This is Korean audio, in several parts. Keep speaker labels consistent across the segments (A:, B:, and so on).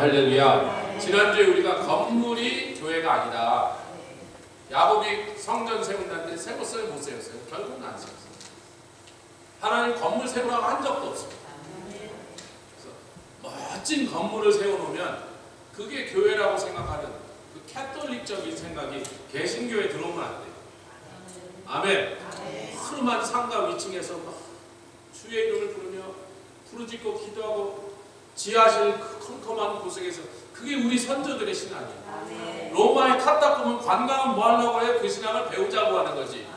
A: 할렐루야. 지난주에 우리가 건물이 교회가 아니다. 야곱이 성전 세운다는데 세웠어요? 못 세웠어요? 결국은 안 세웠어요. 하나님 건물 세우라고 한 적도 없습니다. 그래서 멋진 건물을 세워놓으면 그게 교회라고 생각하는 그 캐톨릭적인 생각이 개신교에 들어오면 안 돼요. 아멘. 푸르만 상가 위층에서 막 주의 이름을 부르며 부르짖고 기도하고 지하실 컴컴한 구석에서 그게 우리 선조들의 신앙이에요. 로마에 카타콤은 관광은 뭐 하려고 해요? 그 신앙을 배우자고 하는 거지.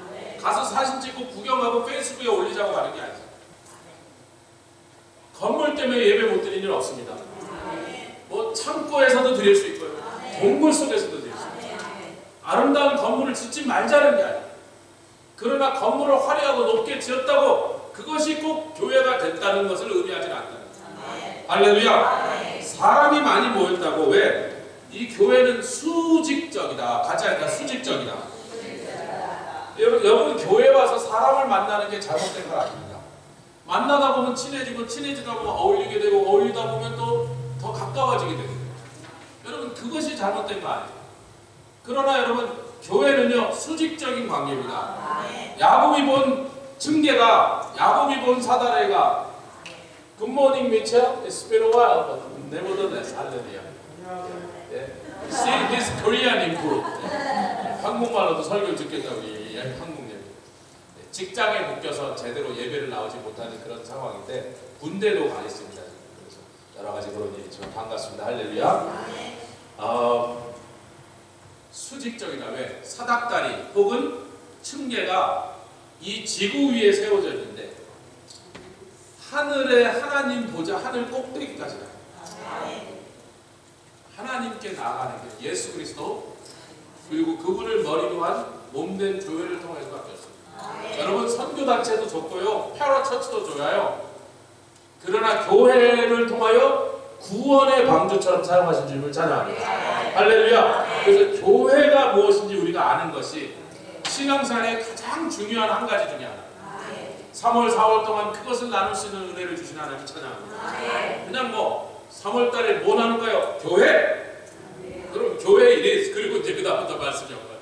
A: 가서 사진 찍고 구경하고 페이스북에 올리자고 하는 게 아니죠. 건물 때문에 예배 못 드리는 일 없습니다. 뭐 창고에서도 드릴 수 있고요. 동굴 속에서도 드릴 수 있어요. 아름다운 건물을 짓지 말자는 게 아니에요. 그러나 건물을 화려하고 높게 지었다고 그것이 꼭 교회가 됐다는 것을 의미하지 않다는 거예요. 할렐루야. 사람이 많이 모였다고 왜? 이 교회는 수직적이다. 같이 하니까 수직적이다. 여러분 교회 와서 사람을 만나는 게 잘못된 건 아닙니다. 만나다 보면 친해지고 친해지다 보면 어울리게 되고 어울리다 보면 또 더 가까워지게 되고 여러분 그것이 잘못된 거 아니에요. 그러나 여러분 교회는요 수직적인 관계입니다. 야곱이 본 증개가 야곱이 본 사다리가 Good morning, Mitchell. It's been a while, but nevertheless, hallelujah. See this Korean improve. 한국말로도 설교를 듣겠다 우리 한국 예배. 직장에 묶여서 제대로 예배를 나오지 못하는 그런 상황인데 군대도 가 있습니다. 그래서 여러 가지 그런 일이 있지만 반갑습니다. 할렐루야. 수직적이다. 왜? 사닥다리 혹은 층계가 이 지구 위에 세워져 있는데 하늘에 하나님 보자 하늘 꼭대기까지 가요. 하나님께 나아가는 게 예수 그리스도 그리고 그분을 머리로 한 몸된 교회를 통해서 바뀌었습니다. 여러분 선교단체도 좋고요. 패러처치도 좋아요. 그러나 교회를 통하여 구원의 방주처럼 사용하신 주님을 찬양합니다. 할렐루야. 그래서 교회가 무엇인지 우리가 아는 것이 신앙생활의 가장 중요한 한 가지 중에 하나. 3월 4월 동안 그것을 나눌 수 있는 은혜를 주신 하나님 찬양합니다. 그냥 뭐 3월달에 뭐 나눌까요? 교회? 그럼 교회 이래 그리고 이제 그 다음부터 말씀이 없어요.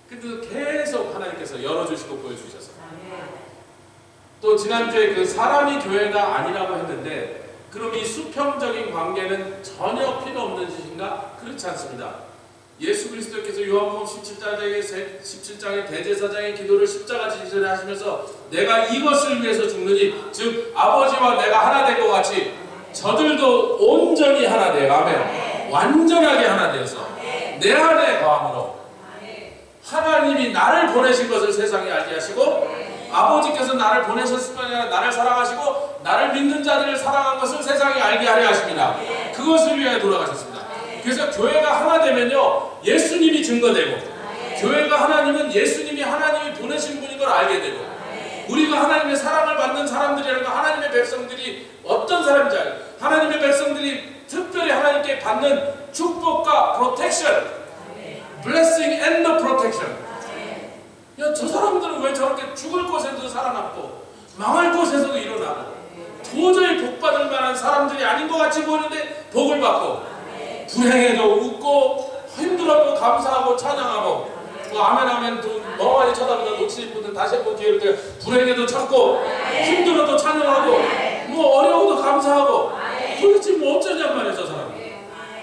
A: 근데 계속 하나님께서 열어주시고 보여주셔서 또 지난주에 그 사람이 교회가 아니라고 했는데 그럼 이 수평적인 관계는 전혀 필요 없는 짓인가? 그렇지 않습니다. 예수 그리스도께서 요한복음 17장의 대제사장의 기도를 십자가 지기 전에 하시면서 내가 이것을 위해서 죽느니 즉 아버지와 내가 하나 된 것 같이 저들도 온전히 하나 돼요. 아멘. 완전하게 하나 되어서 내 안에 거함으로 하나님이 나를 보내신 것을 세상에 알게 하시고 아버지께서 나를 보내셨을 뿐 아니라 나를 사랑하시고 나를 믿는 자들을 사랑한 것을 세상에 알게 하려 하십니다. 그것을 위하여 돌아가셨습니다. 그래서 교회가 하나 되면요 예수님이 증거되고 교회가 하나님은 예수님이 하나님이 보내신 분인 걸 알게 되고 우리가 하나님의 사랑을 받는 사람들이라는 거 하나님의 백성들이 어떤 사람인지 알고 하나님의 백성들이 특별히 하나님께 받는 축복과 프로텍션 blessing and the protection. 야, 저 사람들은 왜 저렇게 죽을 곳에도 살아남고 망할 곳에서도 일어나고 도저히 복받을 만한 사람들이 아닌 것 같이 보이는데 복을 받고 불행해도 웃고 힘들어도 감사하고 찬양하고 뭐 아멘 아멘 또 멍하니 쳐다보다 놓치는 분들 다시 한번 기회를 드려 불행해도 참고 힘들어도 찬양하고 뭐 어려워도 감사하고 도대체 뭐 어쩌냔 말이야 저 사람.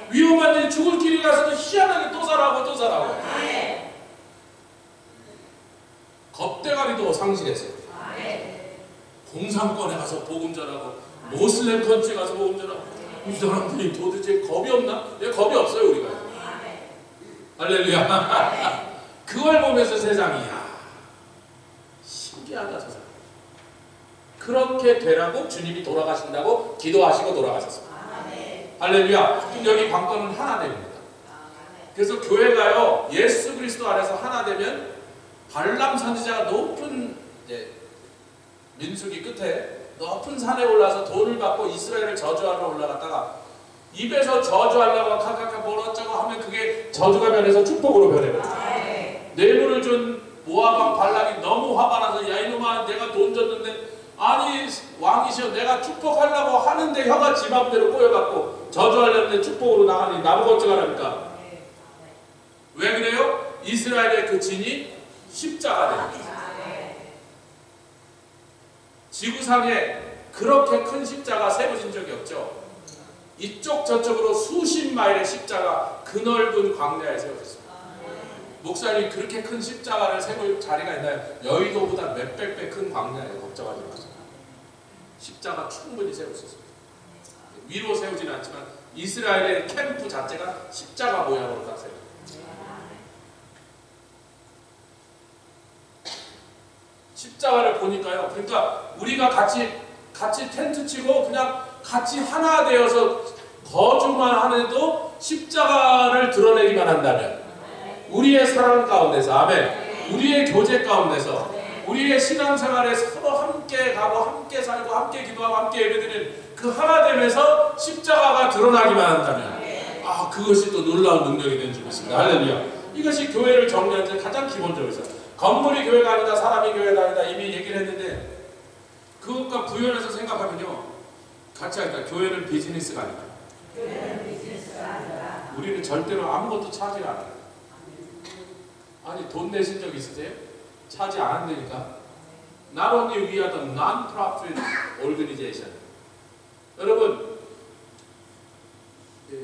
A: 위험한 일 죽을 길에 가서도 희한하게 또 살아가고 또 살아가고 겁대가리도 상실했어요. 공산권에 가서 복음 전하고 모슬렘 컨트리 가서 복음 전하고 이 사람들이 도대체 겁이 없나? 왜 겁이 없어요 우리가. 할렐루야. 그걸 보면서 세상이 야 신기하다 저 사람. 그렇게 되라고 주님이 돌아가신다고 기도하시고 돌아가셨습니다. 할렐루야. 그럼 여기 관건은 하나 됩니다. 그래서 교회가요 예수 그리스도 안에서 하나 되면 발람 선지자가 높은 민수기 끝에 높은 산에 올라서 돈을 받고 이스라엘을 저주하러 올라갔다가 입에서 저주하려고 카카카 뭐어쩌고 하면 그게 저주가 변해서 축복으로 변해버려요. 뇌물을 준 모압왕 발람이 너무 화가 나서 야 이놈아 내가 돈 줬는데 아니 왕이시여 내가 축복하려고 하는데 혀가 지 맘대로 꼬여갖고 저주하려는데 축복으로 나가니 나보고 어쩌라니까. 왜 그래요? 이스라엘의 그 진이 십자가 됩니다. 지구상에 그렇게 큰 십자가 세워진 적이 없죠. 이쪽 저쪽으로 수십 마일의 십자가 그 넓은 광야에 세워졌습니다. 목사님 그렇게 큰 십자가를 세울 자리가 있나요? 여의도보다 몇백 배 큰 광야에 걱정하지 마세요. 십자가 충분히 세울 수 있습니다. 위로 세우지는 않지만 이스라엘의 캠프 자체가 십자가 모양으로 다 세워요. 십자가를 보니까요. 그러니까 우리가 같이 텐트 치고 그냥 같이 하나 되어서 거주만 하는데도 십자가를 드러내기만 한다면 우리의 사랑 가운데서, 아멘, 우리의 교제 가운데서, 우리의 신앙생활에 서로 함께 가고 함께 살고 함께 기도하고 함께 예배드리는 그 하나됨에서 십자가가 드러나기만 한다면 그것이 또 놀라운 능력이 되는 줄 믿습니다. 할렐루야. 이것이 교회를 정리하는 가장 기본적으로 있어요. 건물이 교회가 아니다, 사람이 교회가 아니다 이미 얘기를 했는데 그것과 부연해서 생각하면요, 같이 하니까 교회는 비즈니스가 아니다. 우리는 절대로 아무것도 차지 않아요. 아니 돈 내신 적 있으세요? 차지 안 한다니까. Not only we are the non-profit organization. 여러분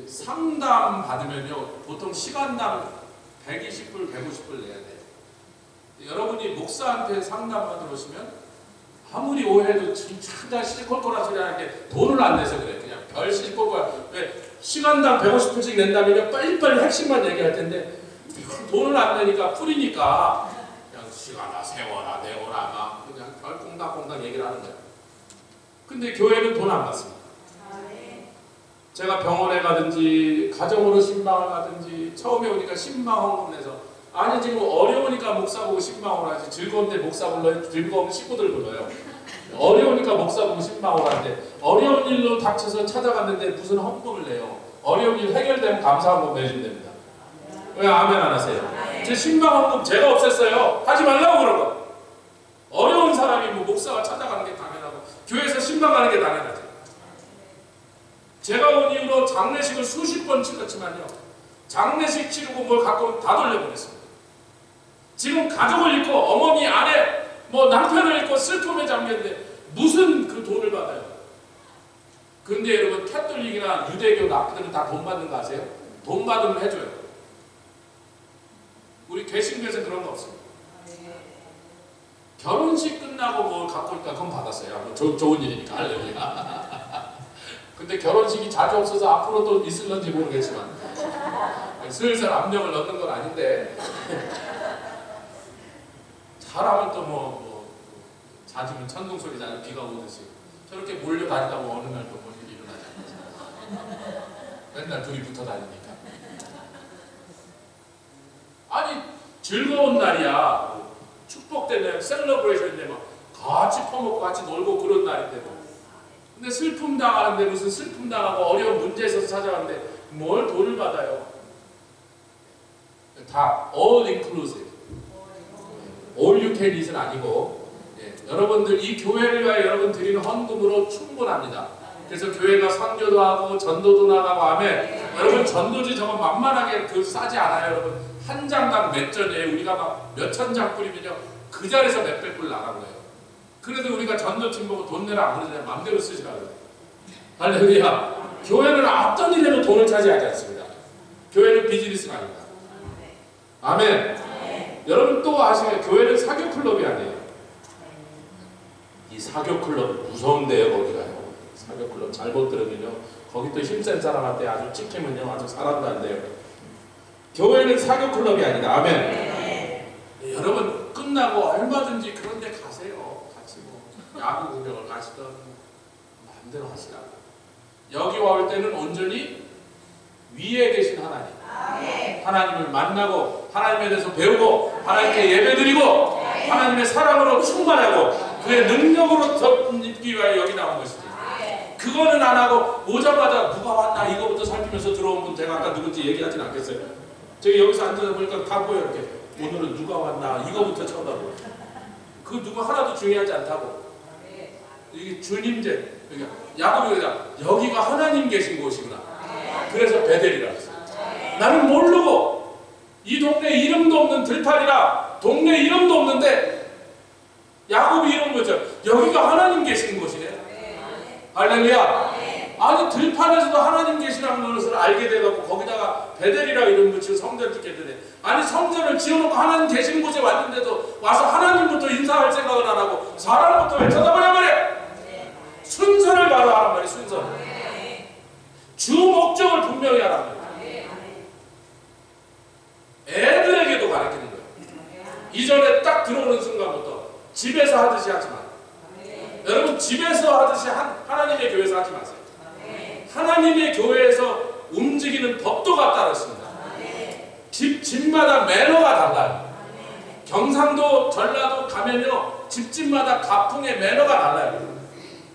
A: 상담 받으면요 보통 시간당 120불, 150불 내야 돼요. 여러분이 목사한테 상담 받으러 오시면 아무리 오해도 진짜 시시콜콜한 소리 하는 게 돈을 안 내서 그래. 그냥 별 시시콜콜. 왜 시간당 150불씩 낸다면요 빨리빨리 핵심만 얘기할 텐데 돈을 안 내니까 뿌리니까 그냥 시간아 세워라 내워라 막 그냥 별 꽁닥꽁닥 얘기를 하는 거예요. 근데 교회는 돈 안 받습니다. 제가 병원에 가든지 가정으로 신방을 가든지 처음에 오니까 신방 헌금 내서 아니 지금 어려우니까 목사 보고 신방을 하지 즐거운데 목사 불러요? 즐거우면 식구들 불러요. 어려우니까 목사 보고 신방을 하는데 어려운 일로 닥쳐서 찾아갔는데 무슨 헌금을 내요. 어려운 일 해결되면 감사 헌금 내주면 됩니다. 왜 아멘 안 하세요? 제 신방 헌금 제가 없앴어요. 하지 말라고 그런 거. 어려운 사람이 뭐 목사가 찾아가는 게 당연하고 교회에서 신방 가는 게 당연하죠. 제가 온 이후로 장례식을 수십 번 치렀지만요 장례식 치르고 뭘 갖고 다 돌려보냈습니다. 지금 가족을 잃고 어머니, 아내, 뭐 남편을 잃고 슬픔에 잠겼는데 무슨 그 돈을 받아요? 근데 여러분 캐톨릭이나 유대교 납부들은 다 돈 받는 거 아세요? 돈 받으면 해줘요. 우리 개신교에서 그런 거 없습니다. 결혼식 끝나고 뭘 갖고 있다 그건 받았어요. 뭐 좋은 일이니까 할렐루야. 근데 결혼식이 자주 없어서 앞으로도 있을런지 모르겠지만 슬슬 압력을 넣는 건 아닌데 잘하면 또 뭐 잦으면 천둥 소리잖아요. 비가 오듯이 저렇게 몰려다니다가 어느 날 또 뭔 일이 일어나지 않겠어요. 맨날 둘이 붙어 다니니까. 아니 즐거운 날이야. 축복되네. 셀러브레이션인데 막 같이 퍼먹고 같이 놀고 그런 날인데 뭐. 근데 슬픔 당하는데 무슨 슬픔 당하고 어려운 문제 있어서 찾아왔는데 뭘 돈을 받아요. 다 all inclusive. all you can eat은 아니고 여러분들 이 교회를 위하여 여러분 드리는 헌금으로 충분합니다. 그래서 교회가 선교도 하고 전도도 나가고 아멘. 여러분 전도지 저거 만만하게 싸지 않아요. 여러분 한 장당 몇 전이에요. 우리가 막 몇천 장 뿌리면요 그 자리에서 몇백 불 나간 거예요. 그래도 우리가 전도팀 보고 돈 내라 안 그러잖아요. 마음대로 쓰시라고요. 할렐루야. 교회는 어떤 일에도 돈을 차지하지 않습니다. 교회는 비즈니스가 아닙니다. 아멘. 여러분 또 아시면 교회는 사교 클럽이 아니에요. 이 사교 클럽 무서운데요. 거기가요. 사교 클럽 잘못 들으면요 거기 또 힘센 사람한테 아주 찍히면요 아주 사람도 안 돼요. 교회는 사교 클럽이 아니다. 아멘. 여러분 끝나고 얼마든지 그런 데 가세요. 같이 뭐 야구 구경을 가시던 마음대로 하시라고. 여기 올 때는 온전히 위에 계신 하나님, 하나님을 만나고 하나님에 대해서 배우고 하나님께 예배드리고 하나님의 사랑으로 충만하고 그의 능력으로 덮기 위하여 여기 나온 것이지. 그거는 안 하고 오자마자 누가 왔나 이거부터 살피면서 들어온 분 제가 아까 누군지 얘기하진 않겠어요. 저기 여기서 앉아서 보니까 다 보여요. 이렇게 오늘은 누가 왔나 이거부터 쳐다보고 그 누구 하나도 중요하지 않다고. 이게 주님제 야고보가 여기가 하나님 계신 곳이구나. 그래서 베델이라고 했어요. 나는 모르고 이 동네 이름도 없는 들판이라 동네 이름도 없는데 야곱이 이런 거죠. 여기가 하나님 계시는 곳이네. 할렐루야. 아니 들판에서도 하나님 계시라는 것을 알게 돼갖고 거기다가 베델이라 이름 붙이고 성전을 짓게 되네. 아니 성전을 지어놓고 하나님 계시는 곳에 왔는데도 와서 하나님부터 인사할 생각을 안 하고 사람부터 왜 쳐다보냐 말이야. 순서를 바로 하란 말이야. 순서. 주 목적을 분명히 하란 말이야. 애들에게도 가르치는 거예요. 이전에 딱 들어오는 순간부터 집에서 하듯이 하지 마. 여러분 집에서 하듯이 하나님의 교회에서 하지 마세요. 하나님의 교회에서 움직이는 법도가 따르습니다. 집마다 매너가 달라요. 경상도 전라도 가면요 집집마다 가풍의 매너가 달라요.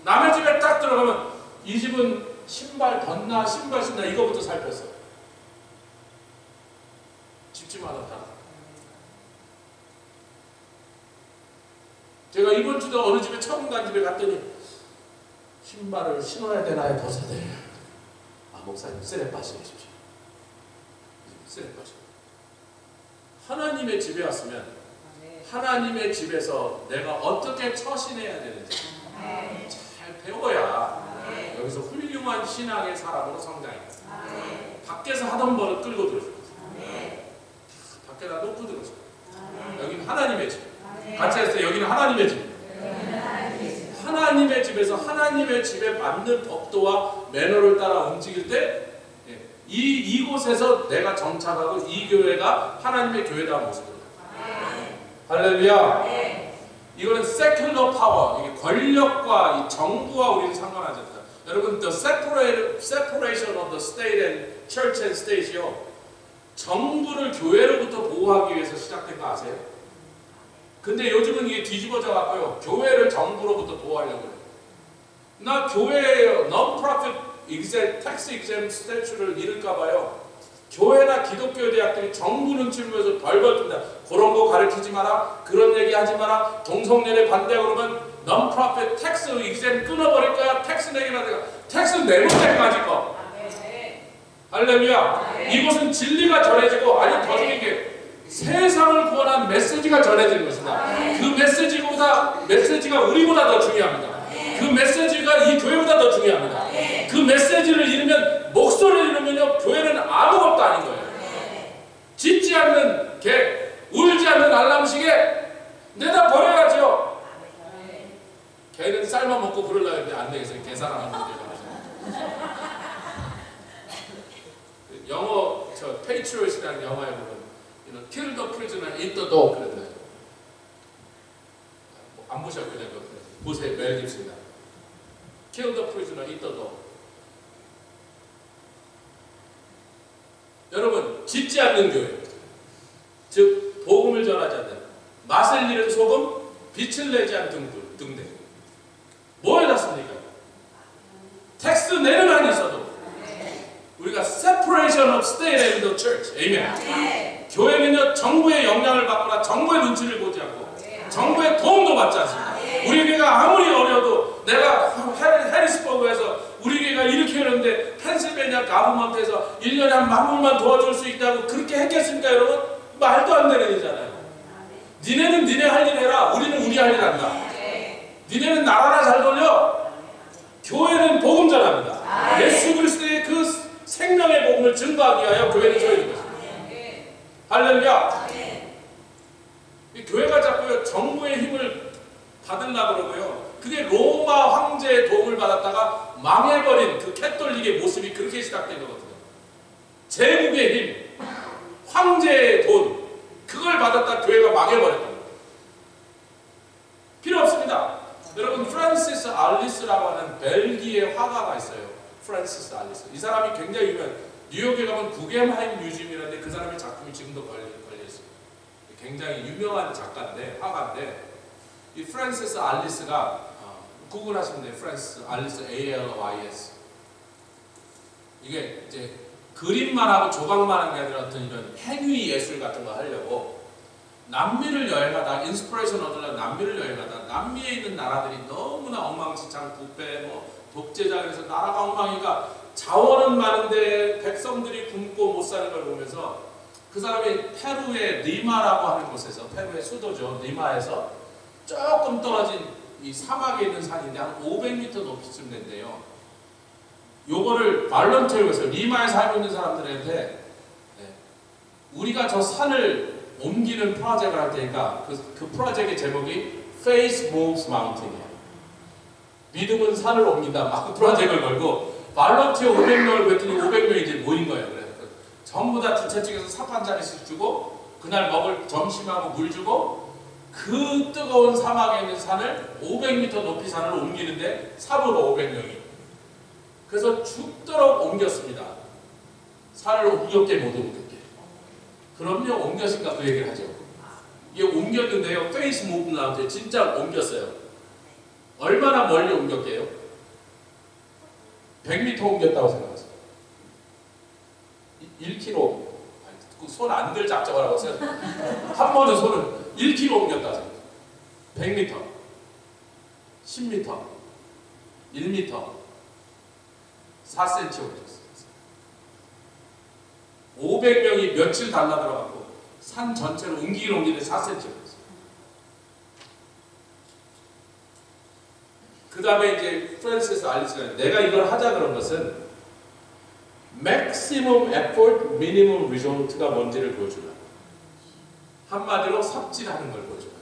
A: 남의 집에 딱 들어가면 이 집은 신발 덧나 신발 신나 이거부터 살폈어. 집집마다 달라. 제가 이번 주도 어느 집에 처음 간 집에 갔더니 신발을 신어야 되나요? 벗어야 되나요? 아 목사님 쓰레빠시 해주십시오. 쓰레빠시. 하나님의 집에 왔으면 하나님의 집에서 내가 어떻게 처신해야 되는지 잘 배워야 여기서 훌륭한 신앙의 사람으로 성장해요. 밖에서 하던 버릇 끌고 들어오죠. 밖에다 놓고 들어오죠. 여기는 하나님의 집. 같이 했어요. 여기는 하나님의 집. 하나님의 집에서 하나님의 집에 맞는 법도와 매너를 따라 움직일 때 이곳에서 내가 정착하고 이 교회가 하나님의 교회다 모습으로. 할렐루야. 이거는 secular power, 이게 권력과 이 정부와 우리는 상관하지 않다. 여러분, the separation of the state and church and state요. 정부를 교회로부터 보호하기 위해서 시작된 거 아세요? 근데 요즘은 이게 뒤집어져 갖고요. 교회를 정부로부터 보호하려고 해요. 나 교회에 non-profit tax exempt statute를 잃을까 봐요. 교회나 기독교 대학들이 정부 눈치를 보면서 벌벌 뜬다. 그런 거 가르치지 마라. 그런 얘기 하지 마라. 동성연애 반대하고 그러면 non-profit tax exempt 끊어버릴 거야. 텍스 내기나 내가. 텍스 내는 데까지 거. 할렐루야. 이곳은 진리가 전해지고 아니 더 중요한 게 세상을 구원한 메시지가 전해지는 것이다. 그 메시지가 우리보다 더 중요합니다. 그 메시지가 이 교회보다 더 중요합니다. 그 메시지를 잃으면 목소리를 잃으면요 교회는 아무것도 아닌 거예요. 짖지 않는 개, 울지 않는 알람시계 내다 버려야죠. 개는 쌀만 먹고 그러려고 했는데 안 되겠어요. 개 사랑하는 문제가. 영어 Patriot이라는 영화에 보면 Kill the prisoner, eat the dog 그랬나요? 안 보셨군요. 보세요. 멜 깁슨이다. Kill the prisoner, eat the dog. 여러분, 짖지 않는 교회, 즉 복음을 전하지 않는, 맛을 잃은 소금, 빛을 내지 않는 등등. 뭐에다 씁니까? 텍스트 내는 한이 있어도 우리가 separation of state and the church. 아멘. 교회는요 정부의 영향을 받거나 정부의 눈치를 보지 않고 정부의 도움도 받지 않습니다. 우리 교회가 아무리 어려도 내가 해리스버그에서 우리 교회가 이렇게 하는데 펜실베니아 가버먼트에서 1년에 한 10,000불만 도와줄 수 있다고 그렇게 했겠습니까 여러분? 말도 안 되는 일이잖아요. 니네는 니네 할 일 해라. 우리는 우리 할 일 한다. 니네는 나라나 잘 돌려. 교회는 복음 전합니다. 예수 그리스도의 그 생명의 복음을 증거하기 위하여 교회는 서 있는 것입니다. 할렐루야. 이 교회가 자꾸요 정부의 힘을 받으려고 그러고요. 그게 로마 황제의 도움을 받았다가 망해버린 그 캐톨릭의 모습이 그렇게 시작된 거거든요. 제국의 힘, 황제의 돈, 그걸 받았다 교회가 망해버렸다. 필요 없습니다. 여러분 프란시스 알리스라고 하는 벨기에 화가가 있어요. 프란시스 알리스. 이 사람이 굉장히 유명한 뉴욕에 가면 구겐하임 뮤지엄이라는데 그 사람의 작품이 지금도 걸려있어요. 굉장히 유명한 작가인데 화가인데 이 프란시스 알리스가 구글하시면 돼요. 프란시스 알리스 ALYS. 이게 이제 그림만 하고 조각만 한 게 아니라 어떤 이런 행위 예술 같은 거 하려고 남미를 여행하다 인스피레이션 얻으려고 남미를 여행하다 남미에 있는 나라들이 너무나 엉망진창 부패 뭐 독재자 그래서 나라가 엉망이니까 자원은 많은데 백성들이 굶고 못 사는 걸 보면서 그 사람이 페루의 리마라고 하는 곳에서, 페루의 수도죠, 리마에서 조금 떨어진 이 사막에 있는 산인데 한 500m 높이쯤 된대요. 요거를 발런티어로 해서 리마에 살고 있는 사람들한테 우리가 저 산을 옮기는 프로젝트를 할 테니까 그 프로젝트의 제목이 Faith Moves Mountain이에요. 믿음은 산을 옮긴다. 막 프로젝트를 걸고 발런티어 500명을 그랬더니 500명이 이제 모인 거예요. 그래서 전부 다 두 채 찍어서 삽 한 자리씩 주고 그날 먹을 점심하고 물 주고 그 뜨거운 사막에 있는 산을 500m 높이 산을 옮기는데 삽으로 500명이. 그래서 죽도록 옮겼습니다. 산을 옮겼게 못 옮겼게. 그럼요, 옮겼으니까 그 얘기를 하죠. 이게 옮겼는데요, 페이스 무브먼트 진짜 옮겼어요. 얼마나 멀리 옮겼게요? 100m 옮겼다고 생각하세요. 1km. 손 안 들 작정하라고 생각해요. 한 번은 손을 1km 옮겼다 생각해요. 100m, 10m, 1m, 4cm 옮겼어요. 500명이 며칠 달라 들어갔고 산 전체를 옮기는데 4cm 옮겼어요. 그 다음에 이제 프랜시스 알리스가 내가 이걸 하자 그런 것은 maximum effort, minimum result가 뭔지를 보여주라. 한마디로 삽질하는 걸 보여주라.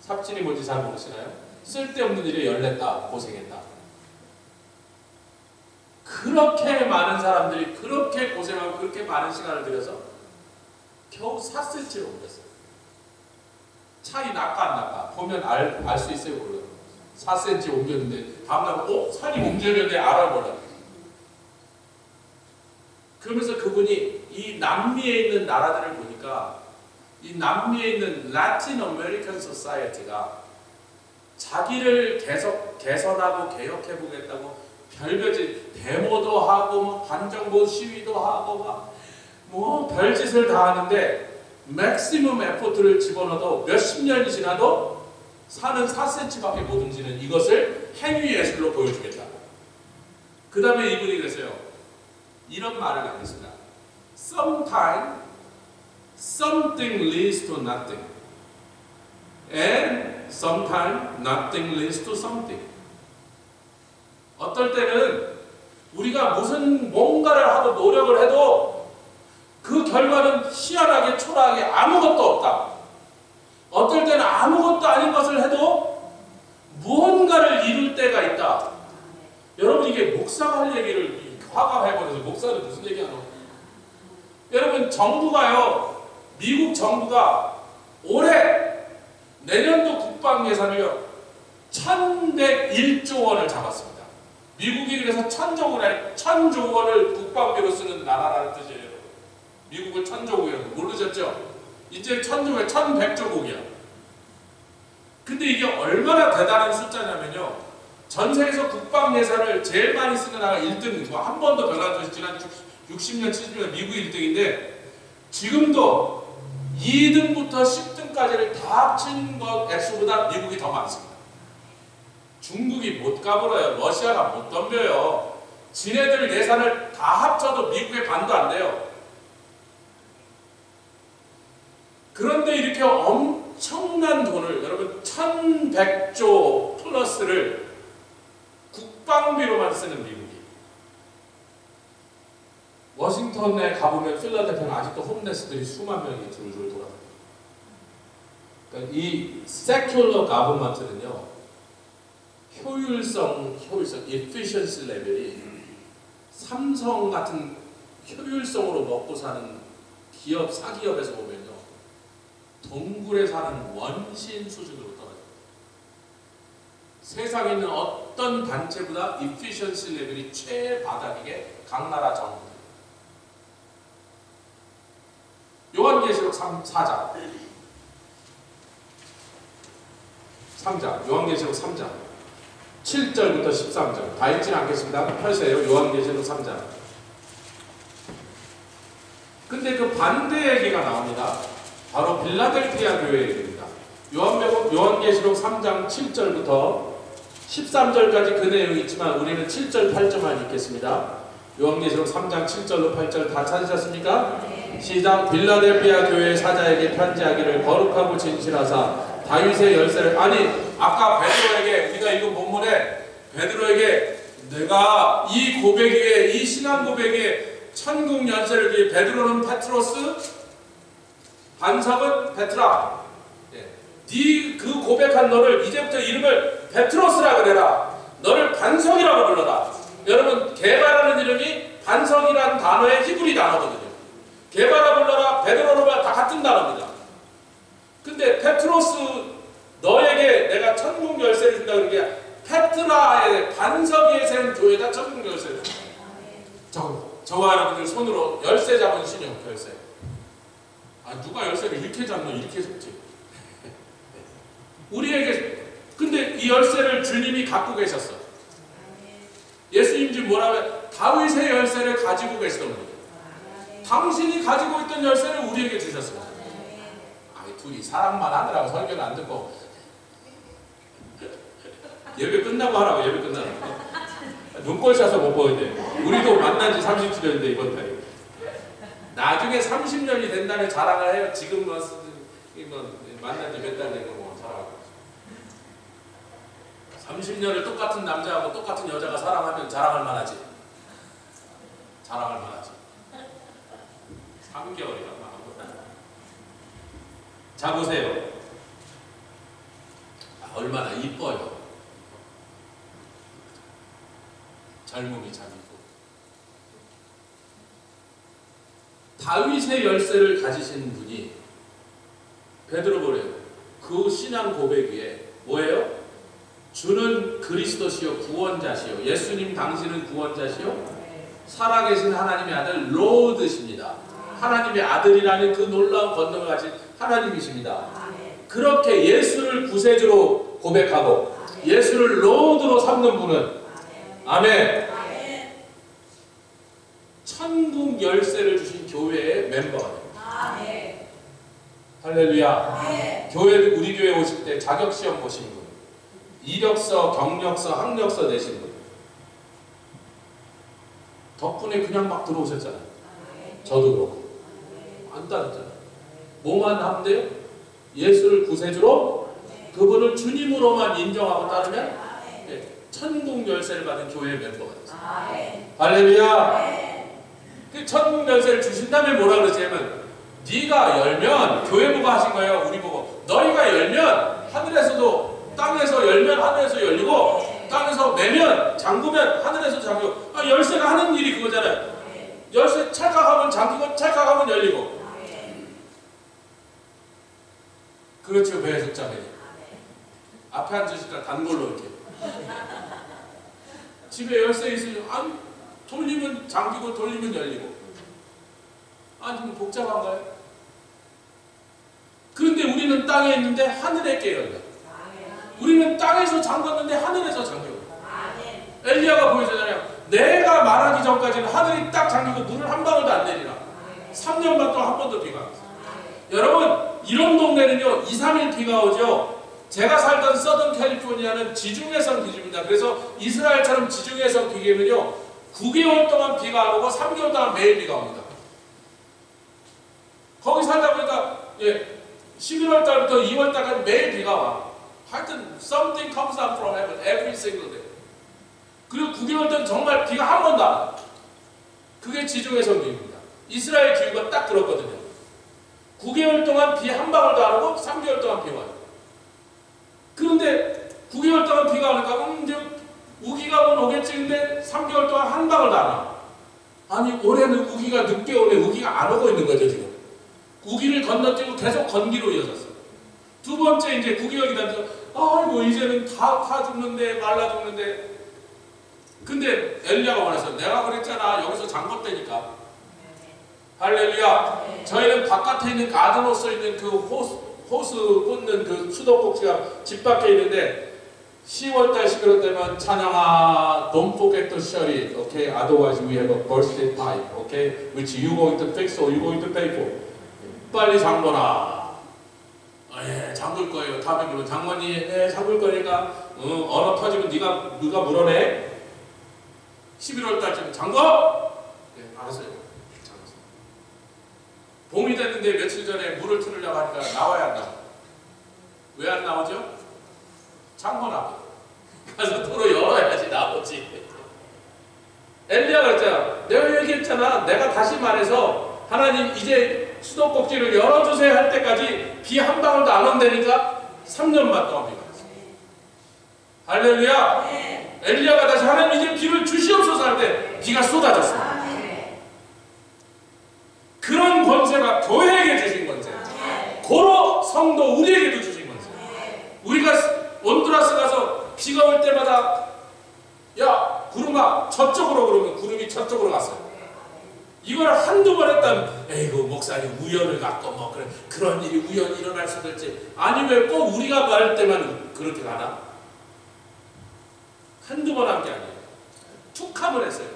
A: 삽질이 뭔지 잘 모르시나요? 쓸데없는 일에 열냈다, 고생했다. 그렇게 많은 사람들이 그렇게 고생하고 그렇게 많은 시간을 들여서 겨우 4cm를 옮겼어요. 차이 날까 안 날까? 보면 알 수 있어요, 몰라요? 4cm 옮겼는데 다음날 산이 옮겨졌는데 알아보라. 그러면서 그분이 이 남미에 있는 나라들을 보니까 이 남미에 있는 라틴 아메리칸 소사이어티가 자기를 개선하고 개혁해보겠다고 별별짓 데모도 하고 뭐 반정부 시위도 하고 뭐 별짓을 다 하는데 맥시멈 에포트를 집어넣어도 몇십 년이 지나도 산은 4cm밖에 못 움직이는 이것을 행위예술로 보여주겠다. 그 다음에 이분이 그랬어요. 이런 말을 하겠습니다. Sometimes something leads to nothing, and sometimes nothing leads to something. 어떨 때는 우리가 무슨 뭔가를 하고 노력을 해도 그 결과는 희한하게 초라하게 아무것도 없다. 어떨 때는 아무것도 아닌 것을 해도 무언가를 이룰 때가 있다. 여러분 이게 목사가 할 얘기를 화가 해버려서 목사는 무슨 얘기하노? 여러분 정부가요, 미국 정부가 올해 내년도 국방 예산을요 1101조 원을 잡았습니다. 미국이 그래서 1000조 원을 국방비로 쓰는 나라라는 뜻이에요. 미국을 1000조국이라고 모르셨죠? 이제 1000조에 1100조국이야. 근데 이게 얼마나 대단한 숫자냐면요. 전 세계에서 국방 예산을 제일 많이 쓰는 나라가 1등, 한 번도 변한 적이 지난 60년, 70년 미국이 1등인데 지금도 2등부터 10등까지를 다 합친 것 액수보다 미국이 더 많습니다. 중국이 못 가버려요. 러시아가 못 덤벼요. 지네들 예산을 다 합쳐도 미국의 반도 안 돼요. 그런데 이렇게 엄청난 돈을 여러분 1100조 플러스를 국방비로만 쓰는 미국이. 워싱턴에 가보면 필라델피아는 아직도 홈레스들이 수만 명이 줄줄 돌아다녀요. 그러니까 이 secular government는요 효율성, efficiency 레벨이 삼성 같은 효율성으로 먹고 사는 기업, 사기업에서 보면요 동굴에 사는 원신 수준으로 떨어져요. 세상에 있는 어떤 단체보다 efficiency 레벨이 최바닥이게 각 나라 정부. 요한계시록 4장. 요한계시록 3장. 7절부터 13절. 다 읽지는 않겠습니다. 펴세요. 요한계시록 3장. 근데 그 반대 얘기가 나옵니다. 바로 빌라델피아 교회 얘기입니다. 요한계시록 3장 7절부터 13절까지 그 내용이 있지만 우리는 7절, 8절만 읽겠습니다. 요한계시록 3장 7절로 8절 다 찾으셨습니까? 시작. 빌라델피아 교회의 사자에게 편지하기를 거룩하고 진실하사 다윗의 열쇠를. 아니 아까 베드로에게 우리가 읽은 본문에 베드로에게 내가 이 고백에 이 신앙 고백에 천국 열쇠를 줄. 베드로는 페트로스, 반석은 베트라. 네 그 고백한 너를 이제부터 이름을 베트로스라 그래라. 너를 반석이라고 불러라. 여러분 게바라는 이름이 반석이라는 단어의 히브리 단어거든요. 게바라 불러라, 베드로로 불러라 다 같은 단어입니다. 근데 페트로스 너에게 내가 천국 열쇠를 준다 그런 게 페트라의 반석 위에 세운 교회다 천국 열쇠를 준다. 저와 여러분들 손으로 열쇠 잡은 신용 열쇠. 아 누가 열쇠를 이렇게 잡노 이렇게 잡지. 우리에게 근데 이 열쇠를 주님이 갖고 계셨어. 예수님 지금 뭐라고 다윗의 열쇠를 가지고 계시던 분이에요. 당신이 가지고 있던 열쇠를 우리에게 주셨습니다. 아, 둘이 사랑만 하느라고 설교를 안 듣고 예배 끝나고 하라고. 예배 끝나고 눈꼴 샷서 못 보는데 우리도 만난 지 30주년인데 이번 달에 나중에 30년이 된다면 자랑을 해요. 지금 만난 지 몇 달 된 거 자랑하고 30년을 똑같은 남자하고 똑같은 여자가 사랑하면 자랑할 만하지. 자랑할 만하지. 3개월이라고 하고. 자 보세요. 얼마나 이뻐요. 젊음이 참 이쁘고. 다윗의 열쇠를 가지신 분이 베드로 보래요. 그 신앙 고백 위에 뭐예요? 주는 그리스도시요 구원자시요. 예수님 당신은 구원자시요 살아계신 하나님의 아들 로드십니다. 하나님의 아들이라는 그 놀라운 권능을 가진 하나님이십니다. 그렇게 예수를 구세주로 고백하고 예수를 로드로 삼는 분은 아멘. 천국 열쇠를 주신 교회의 멤버가 됩니다. 할렐루야. 교회 우리 교회 오실 때 자격시험 보시는 분, 이력서, 경력서, 학력서 내신 분 덕분에 그냥 막 들어오셨잖아요. 저도 그렇고 안 따랐잖아요. 뭐만 하면 돼요? 예수를 구세주로 그분을 주님으로만 인정하고 따르면 천국 열쇠를 받은 교회의 멤버가 됐어요. 할렐루야. 그 천국 열쇠를 주신 다음에 뭐라 그러지? 하면 네가 열면 교회 보고 하신 거예요. 우리 보고 너희가 열면 하늘에서도 땅에서 열면 하늘에서 열리고 땅에서 매면 잠그면 하늘에서 잠기고. 열쇠가 하는 일이 그거잖아요. 열쇠 찰칵하면 잠기고 찰칵하면 열리고. 그렇죠. 배석자매님 앞에 앉으시니까 단골로 이렇게 집에 열쇠 있으면 아니 돌리면 잠기고 돌리면 열리고. 아니 좀 복잡한가요? 그런데 우리는 땅에 있는데 하늘에 깨어있다. 우리는 땅에서 잠갔는데 하늘에서 잠겨요. 엘리야가 보여주잖아요. 내가 말하기 전까지는 하늘이 딱 잠기고 물을 한 방울도 안 내리라. 3년 반 동안 한 번도 비가 안 왔어요. 여러분 이런 동네는요 2, 3일 비가 오죠. 제가 살던 서던 캘리포니아는 지중해성 기준입니다. 그래서 이스라엘처럼 지중해성 기계는요 9개월 동안 비가 안 오고 3개월 동안 매일 비가 옵니다. 거기 살다 보니까 11월 달부터 2월 달까지 매일 비가 와. 하여튼 something comes down from heaven every single day. 그리고 9개월 동안 정말 비가 한 번도 안 와. 그게 지중해성 기후입니다. 이스라엘 기후가 딱 그렇거든요. 9개월 동안 비 한 방울도 안 오고 3개월 동안 비 와요. 그런데 9개월 동안 비가 오니까 이제 우기가 오겠지. 근데 3개월 동안 한 방울도 안 와. 아니 올해는 우기가 늦게 오네. 우기가 안 오고 있는 거죠 지금. 우기를 건너뛰고 계속 건기로 이어졌어요. 두 번째 이제 9개월이 되면서 아이고 이제는 다 죽는데 말라 죽는데. 근데 엘리야가 말했어. 내가 그랬잖아. 여기서 잠궜다니까. 할렐루야. 저희는 바깥에 있는 가든호스에 있는 그 호스 꽂는 그 수도꼭지가 집 밖에 있는데 10월달 11월 되면 찬양아 don't forget to shut it. Okay? Otherwise we have a bursted pipe. Okay? Which you going to fix or you going to pay for? 빨리 잠궈라. 예, 잠글 거예요. 다음에 물론 장모님 잠글 거니까 언어 터지면 네가 물어내. 11월 달쯤 잠궈. 알았어요. 괜찮았어. 봄이 됐는데 며칠 전에 물을 틀으려고 하니까 나와야 안 나와. 왜 안 나오죠? 창문앞에 가서 도로 열어야지 나오지. 엘리야가 그랬잖아. 내가 얘기했잖아. 내가 다시 말해서 하나님 이제 수도꼭지를 열어주세요 할 때까지 비 한 방울도 안 온다니까 3년만 동안 비가 왔어. 할렐루야. 엘리야가 다시 하나님 이제 비를 주시옵소서 할 때 비가 쏟아졌어. 그런 권세가 교회에게 주신 권세. 고로 성도 우리에게도 주신 권세. 우리가 온두라스 가서 비가 올 때마다 야 구름아 저쪽으로 그러면 구름이 저쪽으로 갔어요. 이걸 한두 번 했다면 에이구 목사님 우연을 갖고 뭐 그런 일이 우연히 일어날 수도 있지. 아니 왜 꼭 우리가 말할 때만 그렇게 가나? 한두 번 한 게 아니에요. 툭하면 했어요.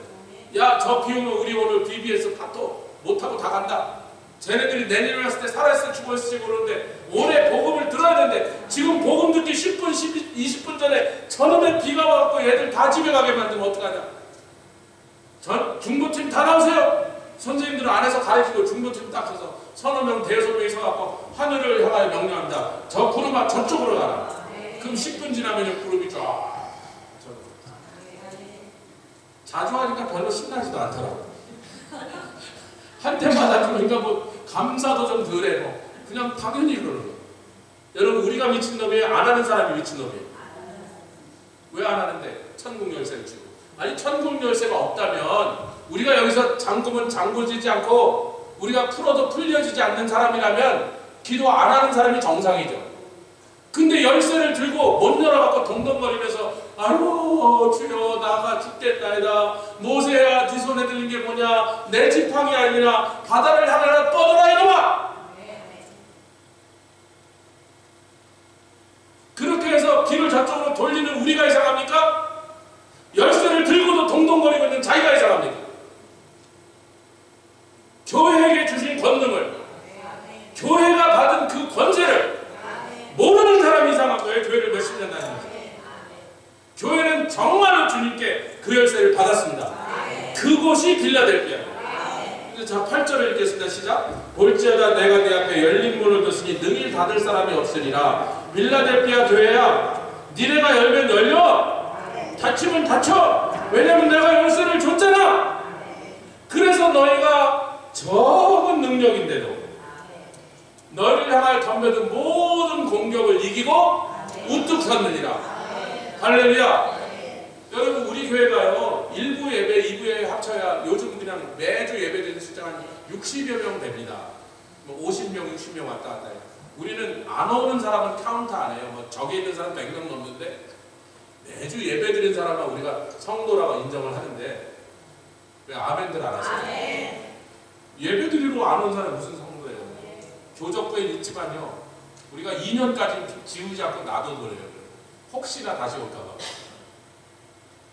A: 야 저 비 오면 우리 오늘 BBS 파토 못하고 다 간다. 쟤네들이 내년에 왔을 때 살아있을 죽어있을지 모르는데 올해 복음을 들어야 되는데 지금 복음 듣기 10분, 20분 전에 저놈의 비가 와갖고 얘들 다 집에 가게 만들면 어떡하냐. 중보팀 다 나오세요. 선생님들은 안에서 가르치고 중보팀 딱 서서 서너 명 대여섯 명이 서갖고 하늘을 향하여 명령합니다. 저 구름아 저쪽으로 가라. 그럼 10분 지나면 구름이 쫙 자주 하니까 별로 신나지도 않더라고. 한때마다 그러니까 뭐 감사도 좀 덜해. 뭐 그냥 당연히 그러는 거예요. 여러분 우리가 미친놈이에요? 안 하는 사람이 미친놈이에요? 왜 안 하는데? 천국 열쇠를 주고. 아니 천국 열쇠가 없다면 우리가 여기서 잠그면 잠그지지 않고 우리가 풀어도 풀려지지 않는 사람이라면 기도 안 하는 사람이 정상이죠. 근데 열쇠를 들고 못 열어갖고 동동거리면서 아이고 주여 나가 죽겠다이다. 모세야 네 손에 들린 게 뭐냐. 내 지팡이 아니라 바다를 향하여 뻗어라 이놈아. 그렇게 해서 길을 저쪽으로 돌리는 우리가 이상합니까? 열쇠를 들고도 동동거리고 있는 자기가 이상합니까? 교회에게 주신 권능을 교회가 받은 그 권세를 모르는 사람이 이상한 거예요. 교회를 몇십 년 다니는 거예요. 교회는 정말로 주님께 그 열쇠를 받았습니다. 그곳이 빌라델피아. 자 8절을 읽겠습니다. 시작. 볼지어다 내가 네 앞에 열린 문을 뒀으니 능히 닫을 사람이 없으리라. 빌라델피아 교회야 니네가 열면 열려 닫히면 닫혀. 왜냐면 내가 열쇠를 줬잖아. 그래서 너희가 적은 능력인데도 너희를 향하여 덤벼든 모든 공격을 이기고 우뚝 섰느니라. 할렐루야. 여러분 우리 교회가요 1부 예배 2부 예배 합쳐야 요즘 그냥 매주 예배드리는 숫자가 한 60여 명 됩니다. 뭐 50명 60명 왔다 갔다 해요. 우리는 안 오는 사람은 카운트 안 해요. 뭐 저기 있는 사람 100명 넘는데 매주 예배드리는 사람만 우리가 성도라고 인정을 하는데 왜 아멘들 안 하세요? 예배드리러 안 온 사람이 무슨 성도예요? 교적부에 있지만요 우리가 2년까지 지우지 않고 놔둬버려요. 혹시나 다시 올까봐.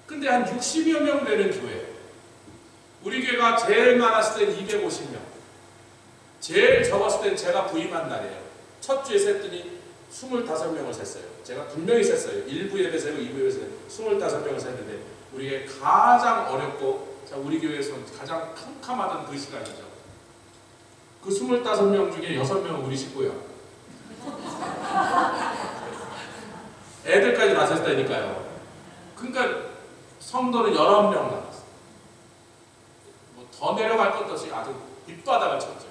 A: 근데 한 60여 명 되는 교회. 우리 교회가 제일 많았을 땐 250명. 제일 적었을 땐 제가 부임한 날이에요. 첫 주에 셌더니 25명을 셌어요. 제가 분명히 셌어요. 1부 예배 세고 2부 예배 세고 25명을 셌는데 우리에게 가장 어렵고 우리 교회에서 가장 캄캄하던 그 시간이죠. 그 25명 중에 6명은 우리 식구야. 애들까지 나섰다니까요. 그러니까 성도는 11명 남았어요. 뭐 더 내려갈 것도 없이 아주 밑바닥을 쳤죠.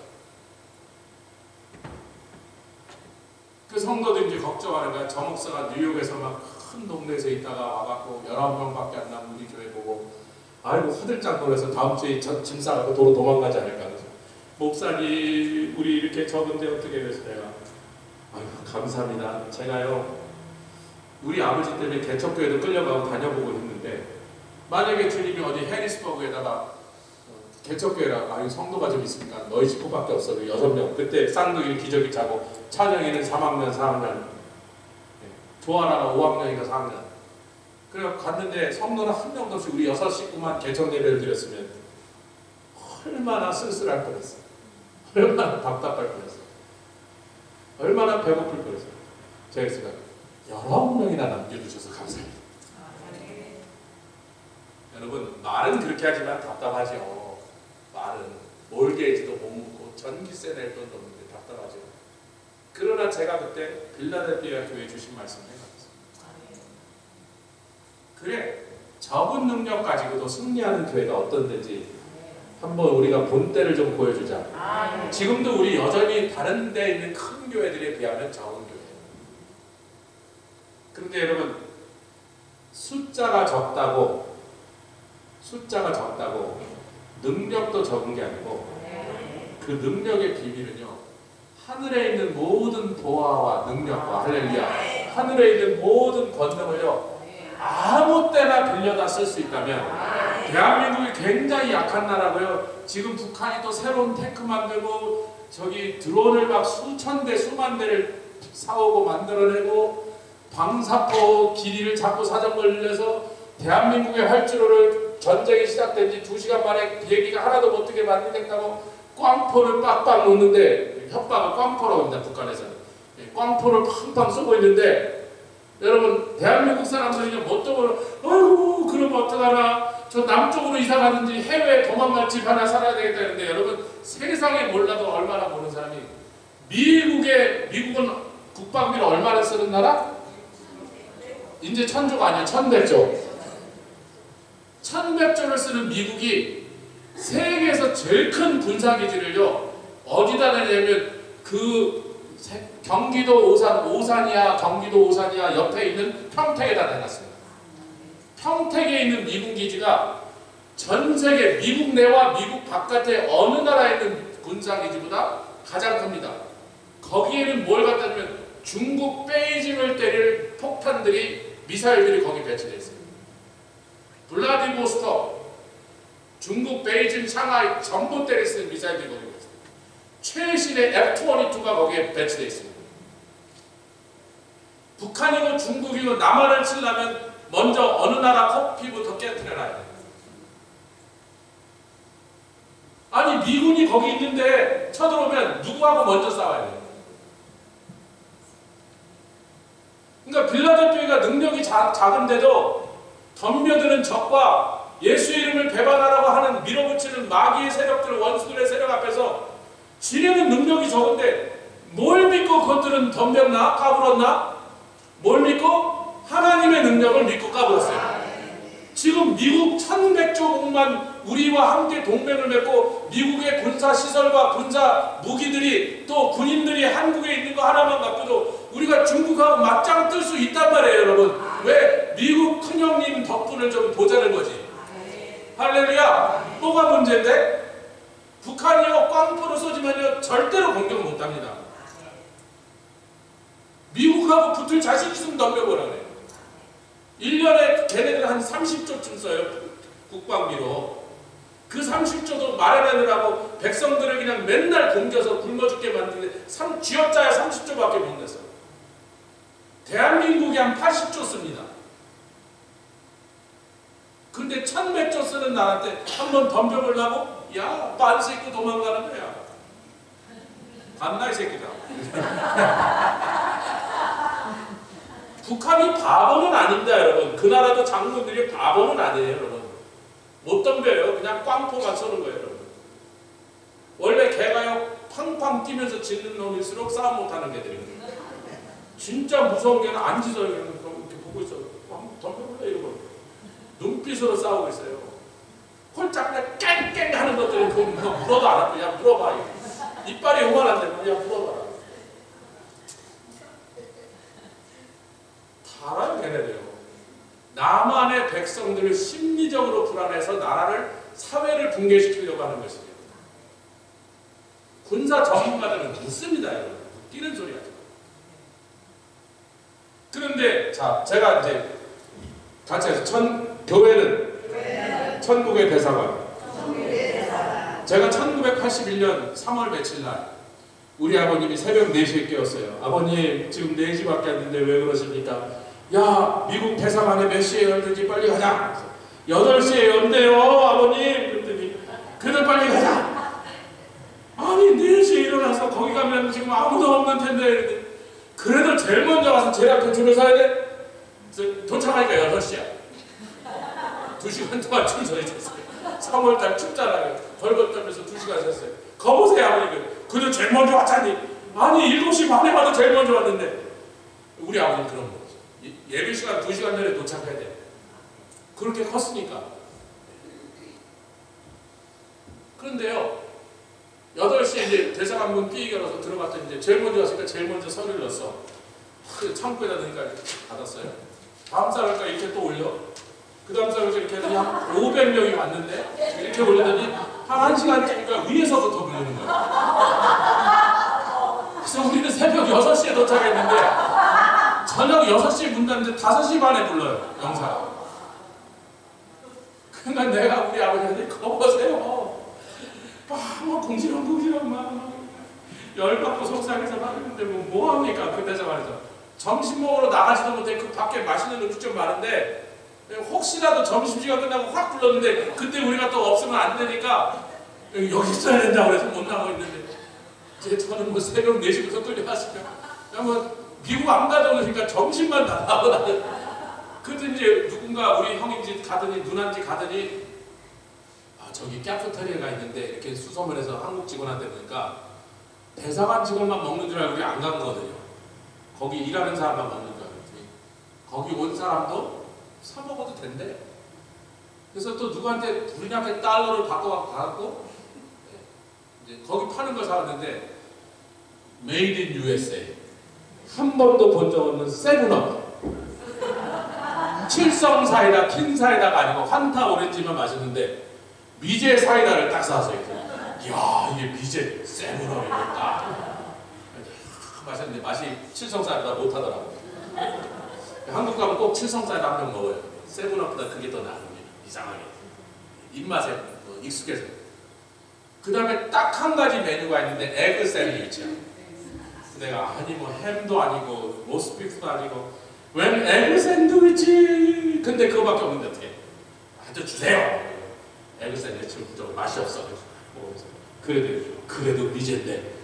A: 그 성도도 이제 걱정하는 거야. 저 목사가 뉴욕에서 막 큰 동네에서 있다가 와갖고 11명밖에 안 남은 우리 교회 보고 아이고 화들짝 놀라서 다음 주에 짐 싸가고 도로 도망가지 않을까. 그래서 목사님 우리 이렇게 적은데 어떻게 해서 내가 아이고 감사합니다. 제가요 우리 아버지 때문에 개척교회도 끌려가고 다녀보고 했는데 만약에 주님이 어디 해리스버그에다가 개척교회라 아유 성도가 좀 있으니까 너희 식구밖에 없어 6명 그때 쌍둥이는 기저귀 차고 찬영이는 3학년 4학년 조아라가 5학년인가 4학년 그래 갔는데 성도는 한 명도 없이 우리 6 식구만 개척 예배를 드렸으면 얼마나 쓸쓸할 뻔했어. 얼마나 답답할 뻔했어. 얼마나 배고플 뻔했어. 제가 19명이나 남겨주셔서 감사합니다. 여러분 말은 그렇게 하지만 답답하죠. 말은 몰게이지도 못 묻고 전기세 낼 돈도 없는데 답답하죠. 그러나 제가 그때 빌라델피아 교회에 주신 말씀을 해봤어요. 그래, 적은 능력 가지고도 승리하는 교회가 어떤 데인지 한번 우리가 본때를 좀 보여주자. 지금도 우리 여전히 다른 데 있는 큰 교회들에 비하면 적은 교회예요. 그런데 여러분, 숫자가 적다고 능력도 적은 게 아니고 그 능력의 비밀은요, 하늘에 있는 모든 보화와 능력과 할렐루야, 하늘에 있는 모든 권능을요 아무 때나 빌려다 쓸 수 있다면, 대한민국이 굉장히 약한 나라고요. 지금 북한이 또 새로운 탱크 만들고 저기 드론을 막 수천 대 수만 대를 사오고 만들어내고 방사포 길이를 자꾸 사정 걸려서 대한민국의 활주로를 전쟁이 시작된 지 2시간 만에 비행기가 하나도 못 뜨게 만들겠다고 꽝포를 빡빡 놓는데, 협박을 꽝포라고 합니다. 북한에서는 꽝포를 팡팡 쏘고 있는데, 여러분 대한민국 사람들이 못 떠보면 아이고 그러면 어떡하나, 저 남쪽으로 이사 가든지 해외에 도망갈 집 하나 살아야 되겠다 했는데, 여러분 세상에 몰라도 얼마나 모르는 사람이 미국은 국방비를 얼마나 쓰는 나라? 이제 1000조가 아니야, 1100조. 1100조를 쓰는 미국이 세계에서 제일 큰 군사기지를요 어디다 내냐면 경기도 오산이야 옆에 있는 평택에다 내놨습니다. 평택에 있는 미군 기지가 전 세계 미국 내와 미국 바깥의 어느 나라에 있는 군사기지보다 가장 큽니다. 거기에는 뭘 갖다 주면 중국 베이징을 때릴 폭탄들이, 미사일들이 거기 배치되어 있습니다. 블라디보스톡, 중국 베이징, 상하이 전부 때릴 수 있는 미사일들이 거기 배치되어 있습니다. 최신의 F-22가 거기에 배치되어 있습니다. 북한이고 중국이고 남한을 치려면 먼저 어느 나라 코피부터 깨트려놔야 돼요. 아니 미군이 거기 있는데 쳐들어오면 누구하고 먼저 싸워야 돼요? 그러니까 빌라델피아가 능력이 작은데도 덤벼드는 적과 예수의 이름을 배반하라고 하는 밀어붙이는 마귀의 세력들, 원수들의 세력 앞에서 지네는 능력이 적은데 뭘 믿고 그것들은 덤볐나? 까불었나? 뭘 믿고? 하나님의 능력을 믿고 까불었어요. 지금 미국 1100조국만 우리와 함께 동맹을 맺고 미국의 군사시설과 군사 무기들이 또 군인들이 한국에 있는 거 하나만 갖고도 우리가 중국하고 맞짱 뜰 수 있단 말이에요, 여러분. 왜? 미국 큰형님 덕분을 좀 보자는 거지. 할렐루야. 뭐가 문제인데? 북한이요 꽝포로 쏘지만요 절대로 공격 못합니다. 미국하고 붙을 자신 있으면 덤벼보라 그래요. 1년에 걔네들 한 30조쯤 써요, 국방비로. 그 30조도 마련하느라고 백성들을 그냥 맨날 굶겨서 굶어 죽게 만드는데 쥐어짜야 30조밖에 못 냈어요. 대한민국이 한 80조 씁니다. 근데 1100조 쓰는 나라한테 한번 덤벼보려고? 야, 빤스 입고 도망가는 거야. 갔나 이 새끼다. 북한이 바보는 아닙니다, 여러분. 그 나라도 장군들이 바보는 아니에요, 여러분. 못 덤벼요. 그냥 꽝포만 쏘는 거예요, 여러분. 원래 개가요 팡팡 뛰면서 짖는 놈일수록 싸움 못하는 개들입니다. 진짜 무서운 개는 안 짖어요. 이렇게 보고 있어요. 덤벼볼래 이러고 눈빛으로 싸우고 있어요. 홀짝 그냥 깽깽 하는 것들은 그거 물어도 안 하고, 야 물어봐. 이빨이 요만한데 야 물어봐라. 다 알아요, 걔네들요. 남한의 백성들을 심리적으로 불안해서 나라를, 사회를 붕괴시키려고 하는 것이죠. 군사 전문가들은 듣습니다, 여러분. 웃기는 소리 하죠. 그런데 자, 제가 이제 같이 해서 교회는 천국의 대사관. 제가 1981년 3월 며칠 날 우리 아버님이 새벽 4시에 깨웠어요. 아버님 지금 4시밖에 안 됐는데 왜 그러십니까? 야, 미국 대사관에 몇 시에 열든지 빨리 가자. 8시에 연대요 아버님. 그랬더니 그래도 빨리 가자. 아니 4시에 일어나서 거기 가면 지금 아무도 없는 텐데. 그래도 제일 먼저 가서 제일 앞에 줄을 서야 돼. 도착하니까 6시야. 2시간 동안 줄 서 있었어요. 3월달 춥잖아요. 벌벌 떨면서 2시간 잤어요. 거보세요 아버님. 그래도 제일 먼저 왔잖니. 아니 7시 반에 와도 제일 먼저 왔는데. 우리 아버님 그런 거죠. 예배 시간 2시간 전에 도착해야 돼. 그렇게 컸으니까. 그런데요. 8시에 이제 대사관문 삐 열어서 들어갔더니 이제 제일 먼저 왔으니까 제일 먼저 서류를 넣었어. 창고에다 넣으니까 받았어요. 다음 사람과 이렇게 또 올려. 그 다음 사람과 이렇게 했더니 한 500명이 왔는데 이렇게 올리더니 한 1시간쯤이니까 위에서부터 부르는 거예요. 그래서 우리는 새벽 6시에 도착했는데 저녁 6시에 문 닫는데 5시 반에 불러요. 영사가. 그러니까 내가 우리 아버지한테 거보세요. 막 궁시렁궁시렁 막 열받고 속상해서 막 했는데 뭐합니까? 그때서 말이죠. 점심 먹으러 나가지도 못해. 그 밖에 맛있는 음식점 많은데 혹시라도 점심시간 끝나고 확 불렀는데 그때 우리가 또 없으면 안 되니까 여기 있어야 된다고 해서 못 나가고 있는데 이제 저는 뭐 새벽 4시부터 끌려갔으면 뭐 미국 안 가져오니까 점심만 다 나오다. 그래도 이제 누군가 우리 형인지 가더니 누나인지 가더니 저기 캐프테리아가 있는데 이렇게 수소문해서 한국 직원한테 보니까 대사관 직원만 먹는 줄 알고 우리 안 간 거거든요. 거기 일하는 사람만 먹는 줄 알았더니 거기 온 사람도 사 먹어도 된대. 그래서 또 누구한테 우리한테 달러를 바꿔갖고 이제 거기 파는 걸 사왔는데 Made in USA. 한 번도 본 적 없는 세븐업. 칠성 사이다, 킨 사이다가 아니고 환타 오렌지만 마셨는데 미제 사이다를 딱 사서 이야 이게 미제 세븐업이겠다. 마셨는데 맛이 칠성 사이다 못하더라고요. 한국 가면 꼭 칠성 사이다 한 병 먹어요. 세븐업보다 그게 더 나습니다. 이상하게 입맛에 익숙해서. 그 다음에 딱 한 가지 메뉴가 있는데 에그 샌드위치야. 내가 아니 뭐 햄도 아니고 로스비프도 아니고 웬 에그 샌드위치. 근데 그거밖에 없는데 어떻게 하여튼 주세요. 에그 샌드위치 무조건 맛이 없어. 그래도 미제인데.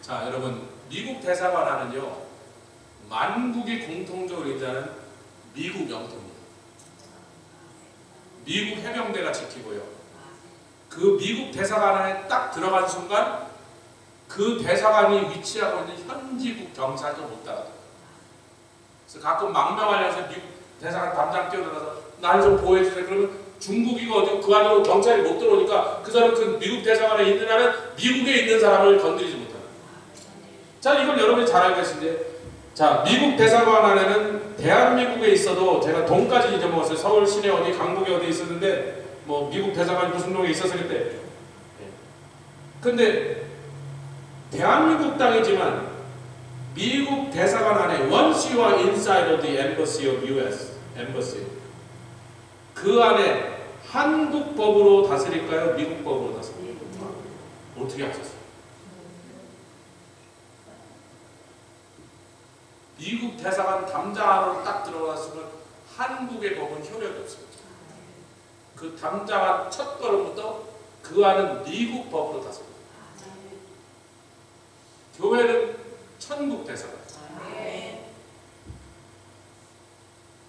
A: 자 여러분 미국 대사관하는요 만국이 공통적으로 인정하는 미국 영토입니다. 미국 해병대가 지키고요. 그 미국 대사관 안에 딱 들어간 순간 그 대사관이 위치하고 있는 현지국 경찰도 못 따라가요. 그래서 가끔 망명하려서 미국 대사관 담장 뛰어들어서 날 좀 보호해주세요. 그러면 중국이고 어디고 그 안으로 경찰이 못 들어오니까 그 사람 그 미국 대사관에 있는 한은 미국에 있는 사람을 건드리지 못합니다. 자 이걸 여러분이 잘 알고 계신데 자 미국 대사관 안에는 대한민국에 있어도 제가 동까지 잊어먹었어요. 서울 시내 어디 강북에 어디 있었는데 뭐 미국 대사관이 무슨 동에 있었을 때 근데 대한민국 땅이지만 미국 대사관 안에 once you are inside of the embassy of US embassy 그 안에 한국 법으로 다스릴까요? 미국 법으로 다스릴까요? 어떻게 하셨어요? 미국 대사관 담장 안으로 딱 들어갔으면 한국의 법은 효력이 없습니다. 그 담장 안 첫 걸음부터 그 안은 미국 법으로 다스립니다. 교회는 천국 대사관.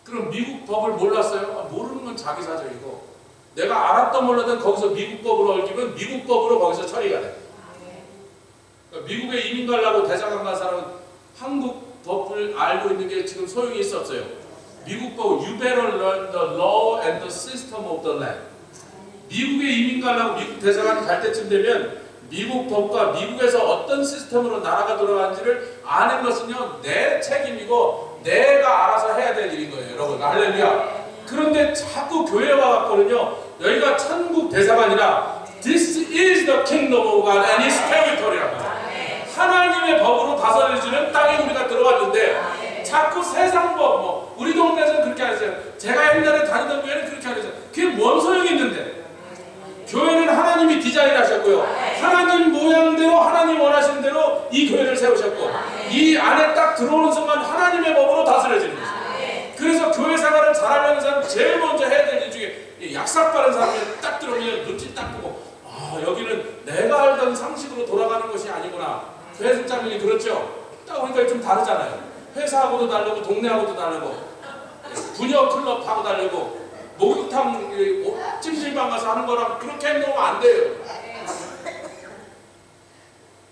A: 그럼 미국 법을 몰랐어요? 모르는 건 자기 사정이고 내가 알았던 몰라도 거기서 미국 법으로 얽히면 미국 법으로 거기서 처리가 돼. 그러니까 미국에 이민 가려고 대사관 간 사람은 한국 법을 알고 있는 게 지금 소용이 있어 없어요? 미국 법 You better learn the law and the system of the land. 미국에 이민 가려고 미국 대사관이 갈 때쯤 되면 미국 법과 미국에서 어떤 시스템으로 나라가 돌아가는지를 아는 것은요 내 책임이고 내가 알아서 해야 될 일인 거예요. 여러분 할렐루야. 그런데 자꾸 교회에 와갖고는요 여기가 천국 대사관이라 This is the kingdom of God and His territory라고 하나님의 법으로 다스려지는 땅에 우리가 들어왔는데 자꾸 세상 법 뭐 우리 동네에서는 그렇게 하세요. 제가 옛날에 다니던 교회는 그렇게 하세요. 그게 뭔 소용이 있는데 교회는 하나님이 디자인하셨고요. 하나님 모양대로 하나님 원하시는 대로 이 교회를 세우셨고 이 안에 딱 들어오는 순간 하나님의 법으로 다스려지는 거죠. 그래서 교회 생활을 잘하려는 사람 제일 먼저 해야 될 일 중에 약삭 바른 사람이 딱 들어오면 눈치 딱 보고 여기는 내가 알던 상식으로 돌아가는 것이 아니구나. 회장님이 그렇죠. 딱 보니까 좀 다르잖아요. 회사하고도 다르고 동네하고도 다르고 부녀 클럽하고 다르고 목욕탕 찜질방 가서 하는 거랑 그렇게 행동하면 안 돼요.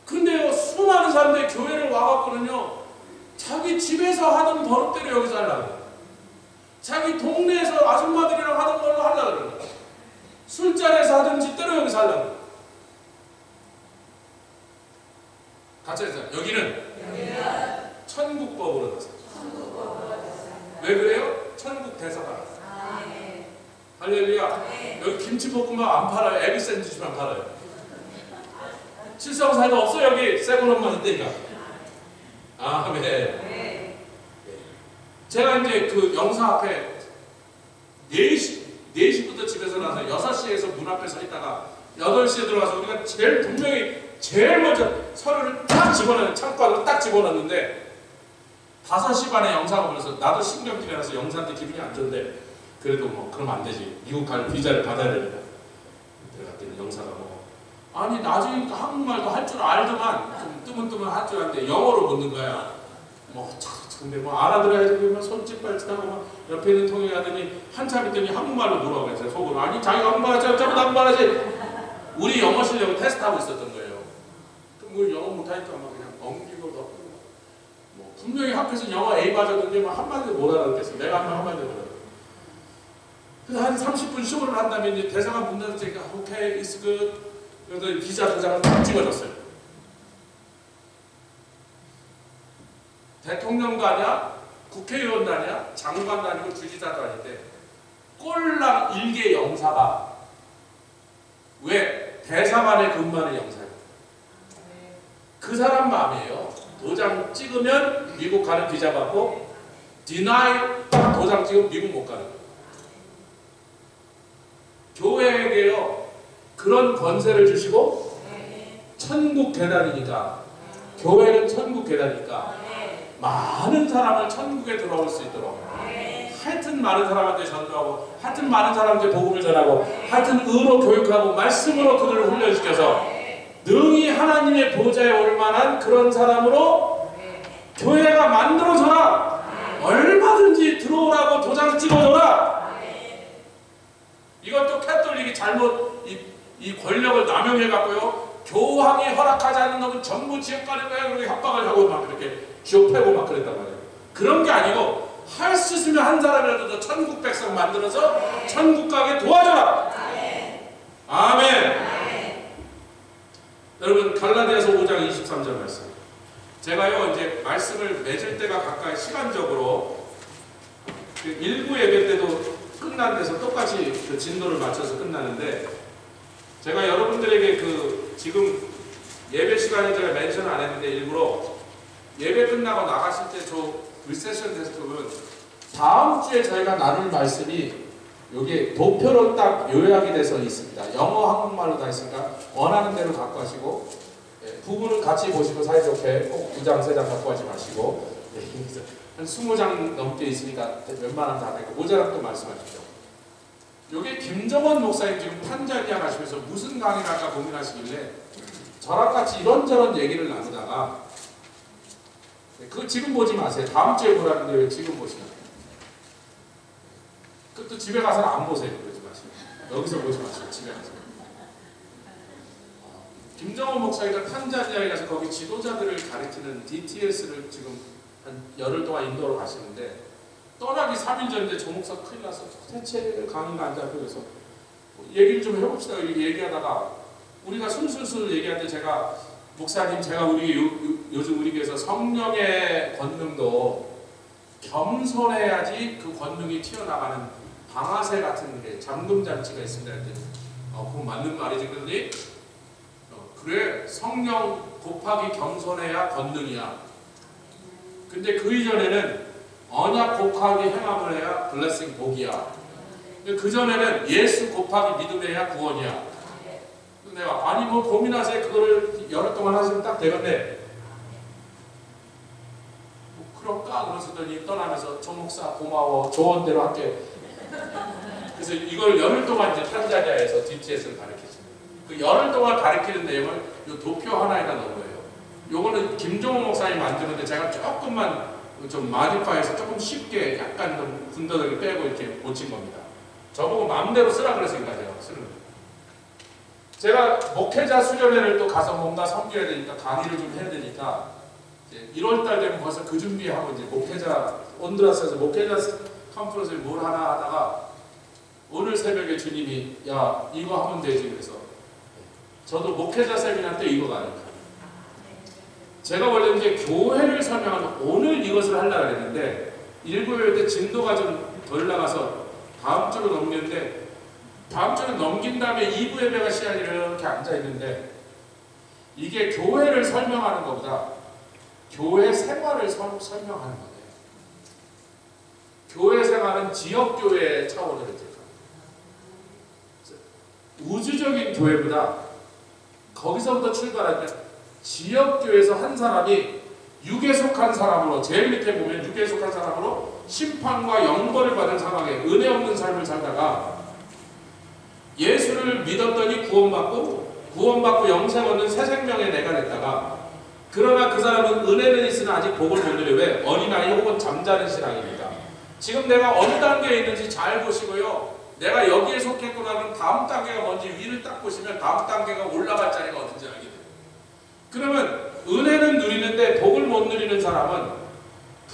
A: 근데요, 수많은 사람들이 교회를 와갖고는요, 자기 집에서 하던 버릇대로 여기서 하려고, 자기 동네에서 아줌마들이랑 하던 걸로 하려고 그래요. 술자리에서 하던 짓대로 여기서 하려고. 같이 해서 여기는 천국법으로 나서. 왜 그래요? 천국 대사가. 할렐루야. 여기 김치볶음밥 안 팔아요. 에비 샌드위치만 팔아요. 734가 없어. 여기 세고놈만 있다니까. 아멘. 제가 이제 그 영사 앞에 4시부터 집에서 나서 6시에서 문 앞에 서 있다가 8시에 들어가서 우리가 제일 먼저 서류를 딱 집어넣는, 창고에 딱 집어넣는데 5시 반에 영사가 불러서, 나도 신경질이라서 영사한테 기분이 안 좋은데 그래도 뭐 그러면 안 되지. 미국 갈 비자를 받아야 됩니다. 그랬더니 영사가 뭐, 아니 나중에 한국말도 할 줄 알더만, 좀 뜨문뜨문 할 줄 아는데 영어로 묻는 거야. 뭐 근데 뭐 알아들어야지. 뭐 손짓발짓하고 막 옆에 있는 통역이 하더니 한참 있더니 한국말로 물어보고 했어요. 속으로. 아니 자기가 한국말 하지, 저보다 한국말 하지. 우리 영어 실력을 테스트하고 있었던 거예요. 그럼 뭐 영어 못하니까 막 그냥 엉기고 넣고, 뭐 분명히 학교에서 영어 A 맞았는데 뭐 한마디도 못 알아듣겠어. 내가 한마디도 못 알아듣겠어. 그래서 한 30분 쇼를 한 다음에 이제 대사가 문 닫으니까 오케이, it's good. 그래서 비자 도장을 딱 찍어줬어요. 대통령도 아니야, 국회의원도 아니야, 장관도 아니고 주지사도 아닌데 꼴랑 일개 영사가, 왜? 대사관에 근무하는 영사예요. 그 사람 마음이에요. 도장 찍으면 미국 가는 비자 받고, deny 딱 도장 찍으면 미국 못 가는 거예요. 교회에게요 그런 권세를 주시고, 천국 계단이니까, 교회는 천국 계단이니까 많은 사람을 천국에 들어올 수 있도록, 하여튼 많은 사람한테 전도하고, 하여튼 많은 사람한테 복음을 전하고, 하여튼 의로 교육하고 말씀으로 그들을 훈련시켜서 능히 하나님의 보좌에 올 만한 그런 사람으로 교회가 만들어져라. 얼마든지 들어오라고 도장 찍어줘라. 이것도 캐톨릭이 잘못 이 권력을 남용해갖고요, 교황이 허락하지 않는 놈은 전부 지옥 가는 거야. 그렇게 협박을 하고 막 그렇게 지옥 패고 막 그랬단 말이에요. 그런 게 아니고, 할 수 있으면 한 사람이라도 더 천국 백성 만들어서 천국 가게 도와줘라. 아멘. 여러분, 갈라디아서 5장 23절 말씀. 제가요 이제 말씀을 맺을 때가 가까이 시간적으로 그 일부 예배 때도 끝난 데서 똑같이 그 진도를 맞춰서 끝나는데, 제가 여러분들에게 그 지금 예배 시간에 제가 멘션 안 했는데 일부러 예배 끝나고 나가실 때 저 리세션 데스크는 다음 주에 저희가 나눌 말씀이 여기 도표로 딱 요약이 돼서 있습니다. 영어, 한국말로 다 있으니까 원하는 대로 갖고 하시고, 부분은 같이 보시고 사이좋게 꼭 2장, 3장 갖고 하지 마시고, 한 20장 넘게 있으니까 웬만하면 다 되고, 모자람 또 말씀하십시오. 여기 김정원 목사님 지금 탄자니아 가시면서 무슨 강의를 할까 고민하시길래 저랑 같이 이런저런 얘기를 나누다가, 그거 지금 보지 마세요. 다음 주에 보라는데 왜 지금 보시나요? 그것도 집에 가서는 안 보세요. 그러지 마시고. 여기서 보지 마시고 집에 가서. 김정원 목사가 탄자니아에 가서 거기 지도자들을 가르치는 DTS를 지금 한 열흘 동안 인도로 가시는데, 떠나기 3일 전인데 저 목사 큰일 나서 대체 강의가 안 잡혀. 그래서 얘기를 좀 해봅시다. 이렇게 얘기하다가 우리가 술술술 얘기할 때 제가, 목사님 제가 요즘 우리 교회에서 성령의 권능도 겸손해야지 그 권능이 튀어나가는 방아쇠 같은 게 잠금장치가 있습니다. 했더니 그거 맞는 말이지. 그러더니 그래, 성령 곱하기 겸손해야 권능이야. 근데 그 이전에는 언약 곱하기 행함을 해야 블레싱 복이야. 그 전에는 예수 곱하기 믿음해야 구원이야. 내가 아니 뭐 고민하세요. 그거를 열흘 동안 하시면 딱 되겠네. 뭐 그럴까? 그러더니 떠나면서 조 목사 고마워. 조언대로 할게. 그래서 이걸 열흘 동안 이제 탄자니아에서 DTS를 가르치십니다. 그 열흘 동안 가르치는 내용을 이 도표 하나에다 넣은 거예요. 요거는 김종호 목사님이 만드는데 제가 조금만 좀 마디파해서 조금 쉽게 약간 좀 군더더기 빼고 이렇게 고친 겁니다. 저보고 마음대로 쓰라 그랬으니까 제가 쓰는 거예요. 제가 목회자 수련회를 또 가서 뭔가 섬겨야 되니까 강의를 좀 해야 되니까 이제 1월달 되면 벌써 그 준비하고 이제 목회자 온드라스에서 목회자 컨퍼런스를 뭘 하나 하다가 오늘 새벽에 주님이 야 이거 하면 되지 그래서 저도 목회자 세미나 때 이거가 아닐까. 제가 원래 이제 교회를 설명하면 오늘 이것을 하려고 했는데 1교회 때 진도가 좀 덜 나가서 다음 주로 넘겼는데 다음 주를 넘긴 다음에 2부 예배가 시간이 이렇게 앉아있는데 이게 교회를 설명하는 것보다 교회 생활을 설명하는 거예요. 교회 생활은 지역교회의 차원으로 들어갑니다. 우주적인 교회보다 거기서부터 출발하면 지역교회에서 한 사람이 육에 속한 사람으로 제일 밑에 보면 육에 속한 사람으로 심판과 영벌을 받은 상황에 은혜 없는 삶을 살다가 예수를 믿었더니 구원받고 영생 얻는 새 생명의 내가 됐다가 그러나 그 사람은 은혜는 있으나 아직 복을 못 누려. 왜? 어린아이 혹은 잠자는 신앙입니다. 지금 내가 어느 단계에 있는지 잘 보시고요. 내가 여기에 속했구나 그럼 다음 단계가 뭔지 위를 딱 보시면 다음 단계가 올라갈 자리가 어딘지 알게 돼요. 그러면 은혜는 누리는데 복을 못 누리는 사람은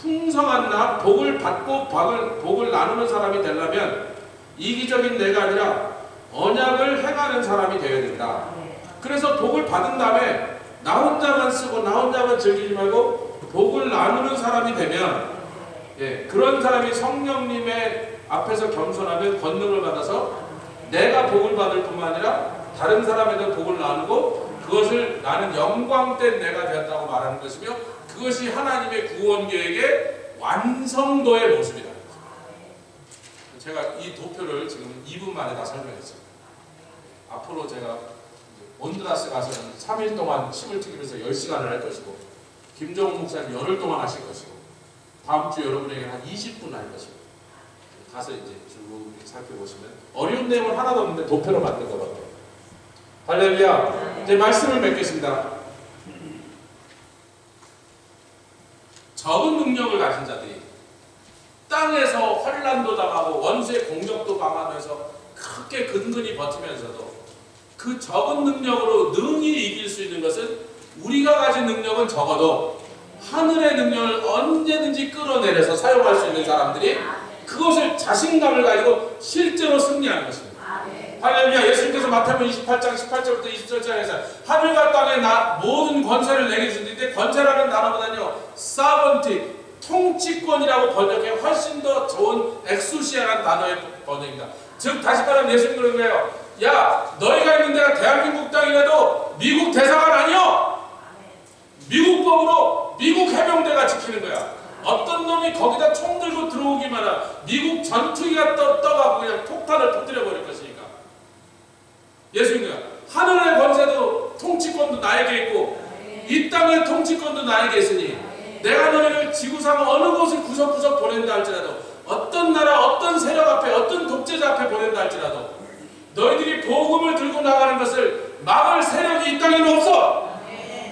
A: 풍성한 나 복을 받고 복을 나누는 사람이 되려면 이기적인 내가 아니라 언약을 행하는 사람이 되어야 된다. 그래서 복을 받은 다음에 나 혼자만 쓰고 나 혼자만 즐기지 말고 복을 나누는 사람이 되면 그런 사람이 성령님의 앞에서 겸손하면 권능을 받아서 내가 복을 받을 뿐만 아니라 다른 사람에도 복을 나누고 그것을 나는 영광된 내가 되었다고 말하는 것이며 그것이 하나님의 구원 계획의 완성도의 모습이다. 제가 이 도표를 지금 2분 만에 다 설명했습니다. 앞으로 제가 온드라스 가서는 3일 동안 침을 튀기면서 10시간을 할 것이고 김정욱 목사님 열흘 동안 하실 것이고 다음 주 여러분에게 한 20분 할 것이고 가서 이제 쭉 살펴보시면 어려운 내용은 하나도 없는데 도표로 만든 거거든요. 할렐루야. 이제 말씀을 맺겠습니다. 적은 능력을 가진 자들이 땅에서 환난도 당하고 원수의 공격도 당하면서 크게 근근히 버티면서도 그 적은 능력으로 능히 이길 수 있는 것은 우리가 가진 능력은 적어도 하늘의 능력을 언제든지 끌어내려서 사용할 수 있는 사람들이 그것을 자신감을 가지고 실제로 승리하는 것입니다. 할렐루야. 예수님께서 마태복음 28장 18절부터 20절에서 하늘과 땅에 모든 권세를 내게 주는데 권세라는 단어보다는요 사번티 통치권이라고 번역해 훨씬 더 좋은 엑수시아라는 단어의 번역입니다. 즉 다시 말하면 예수님 그런 거예요. 야 너희가 있는 데가 대한민국 땅이라도 미국 대사관 아니여. 미국법으로 미국 해병대가 지키는 거야. 어떤 놈이 거기다 총 들고 들어오기만 하면 미국 전투기가 떠가고 그냥 폭탄을 터뜨려 버릴 것이니까. 예수님이야. 하늘의 권세도 통치권도 나에게 있고 이 땅의 통치권도 나에게 있으니 내가 너희를 지구상 어느 곳을 구석구석 보낸다 할지라도 어떤 나라 어떤 세력 앞에 어떤 독재자 앞에 보낸다 할지라도 너희들이 복음을 들고 나가는 것을 막을 세력이 이 땅에는 없어.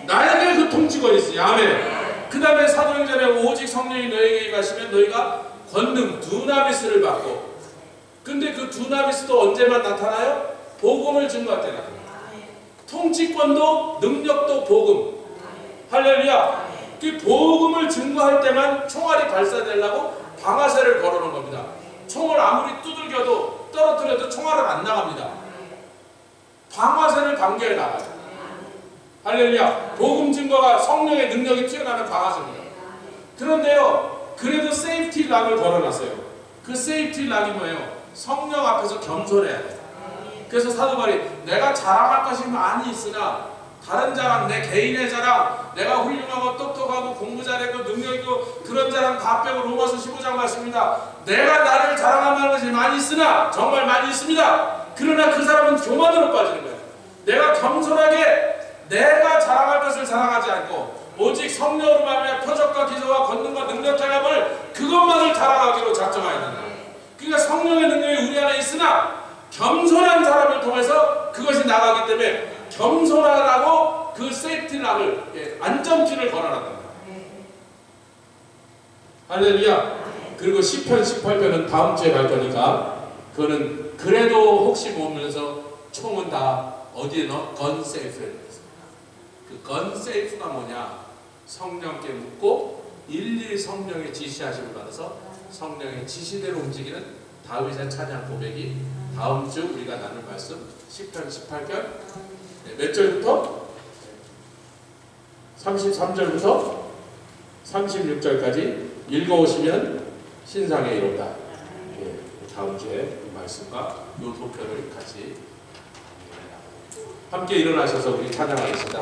A: 나에게 그 통치권이 있으니. 아멘. 그 다음에 사도행전에 오직 성령이 너희에게 임하시면 너희가 권능 두나미스를 받고 근데 그 두나미스도 언제만 나타나요? 복음을 증거할 때 나타나요. 통치권도 능력도 복음. 할렐루야. 그 복음을 증거할 때만 총알이 발사되려고 방아쇠를 걸어놓은 겁니다. 총을 아무리 두들겨도 떨어뜨려도 총알은 안 나갑니다. 방아쇠를 당겨야 나가요. 할렐루야. 복음 증거가 성령의 능력이 튀어나오는 방아쇠입니다. 그런데요 그래도 세이프티 락을 걸어놨어요. 그 세이프티 락이 뭐예요? 성령 앞에서 겸손해야 돼요. 그래서 사도 바울이 내가 자랑할 것이 많이 있으나 다른 자랑, 내 개인의 자랑, 내가 훌륭하고 똑똑하고 공부 잘하고 능력 있고 그런 자랑 다 빼고 로마서 15장 말씀입니다. 내가 나를 자랑할 것이 많이 있으나 정말 많이 있습니다. 그러나 그 사람은 교만으로 빠지는 거예요. 내가 겸손하게 내가 자랑할 것을 자랑하지 않고 오직 성령으로 말미암아 표적과 기사와 권능과 능력 자랑을 그것만을 자랑하기로 작정하여야 된다. 그러니까 성령의 능력이 우리 안에 있으나 겸손한 사람을 통해서 그것이 나가기 때문에 겸손하라고 그 세이프티락을 안전키를 걸어놨답니다. 할렐루야. 그리고 시편 18편은 다음 주에 갈 거니까 그거는 그래도 혹시 모르면서 총은 다 어디에 넣어? 건 세이프에 넣었습니다. 그 건 세이프가 뭐냐? 성령께 묻고 일일이 성령의 지시하심을 받아서 성령의 지시대로 움직이는 다윗의 찬양 고백이 다음 주 우리가 나눌 말씀 시편 18편 몇 절부터? 33절부터 36절까지 읽어오시면 신상에 이룬다. 다음 주에 이 말씀과 이 도표를 같이 함께 일어나셔서 우리 찬양하겠습니다.